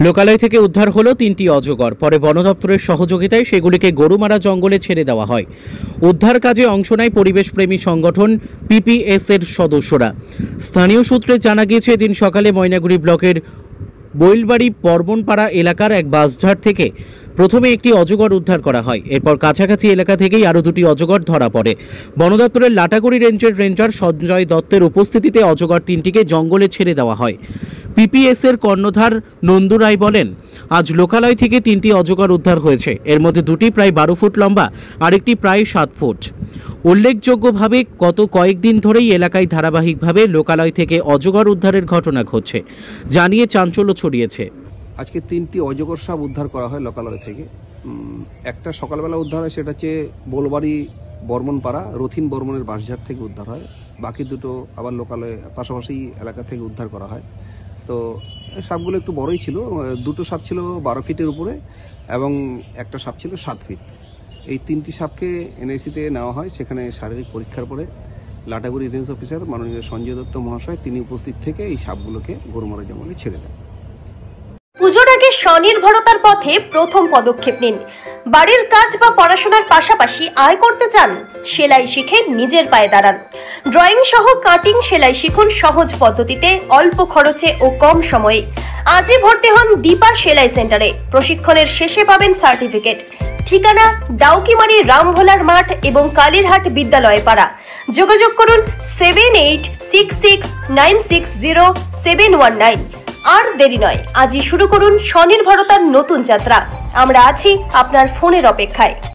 লোকালয় থেকে উদ্ধার হলো 3টি অজগর। পরে বন দপ্তরের সহযোগিতায় সেগুলিকে গরুমারা জঙ্গলে ছেড়ে দেওয়া হয়। উদ্ধার কাজে অংশ নেয় পরিবেশপ্রেমী সংগঠন পিপিএস এর সদস্যরা। স্থানীয় সূত্রে জানা গিয়েছে, এদিন সকালে ময়নাগুড়ি ব্লকের বৈলবাড়ি পর্বনপাড়া এলাকার এক বাঁশঝাড় থেকে প্রথমে একটি অজগর উদ্ধার করা হয়। এরপর কাছাকাছি এলাকা থেকেই আরও 2টি অজগর ধরা পড়ে। বন দপ্তরের লাটাগুড়ি রেঞ্জের রেঞ্জার সঞ্জয় দত্তের উপস্থিতিতে অজগর 3টিকে জঙ্গলে ছেড়ে দেওয়া হয়। পিপিএস এর কর্ণধার নন্দু রায় বলেন, আজ লোকালয় থেকে 3টি অজগর উদ্ধার হয়েছে। এর মধ্যে 2টি প্রায় 12 ফুট লম্বা, আরেকটি প্রায় 7 ফুট। উল্লেখযোগ্যভাবে গত কয়েকদিন ধরেই এলাকায় ধারাবাহিকভাবে লোকালয় থেকে অজগর উদ্ধারের ঘটনা ঘটছে, জানিয়ে চাঞ্চল্য ছড়িয়েছে। আজকে 3টি অজগর সাপ উদ্ধার করা হয় লোকালয় থেকে। একটা সকালবেলা উদ্ধার হয়, সেটা হচ্ছে বোলবাড়ি বর্মনপাড়া রথিন বর্মনের বাঁশঝাড় থেকে উদ্ধার হয়। বাকি 2টো আবার লোকালয়ে পাশাপাশি এলাকা থেকে উদ্ধার করা হয়। তো সাপগুলো একটু বড়ই ছিল। 2টো সাপ ছিল 12 ফিটের উপরে এবং একটা সাপ ছিল 7 ফিট। এই 3টি সাপকে এনআইসিতে নেওয়া হয়। সেখানে শারীরিক পরীক্ষার পরে লাটাগুড়ি রেঞ্জ অফিসার মাননীয় সঞ্জয় দত্ত মহাশয় তিনি উপস্থিত থেকে এই সাপগুলোকে গরুমারা জঙ্গলে ছেড়ে দেন। পুজোর আগে স্বনির্ভরতার পথে প্রথম পদক্ষেপ নিন। বাড়ির কাজ বা পড়াশোনার পাশাপাশি আয় করতে চান? সেলাই শিখে নিজের পায়ে দাঁড়ান। ড্রয়িং সহ কাটিং সেলাই শিখুন সহজ পদ্ধতিতে, অল্প খরচে ও কম সময়ে। আজই ভর্তি হন দীপা সেলাই সেন্টারে। প্রশিক্ষণের শেষে পাবেন সার্টিফিকেট। ঠিকানা ডাউকিমারি রামভোলার মাঠ এবং কালীরহাট বিদ্যালয় পাড়া। যোগাযোগ করুন 7866960719। আর দেরি নয়, আজই শুরু করুন স্বনির্ভরতার নতুন যাত্রা। আমরা আছি আপনার ফোনের অপেক্ষায়।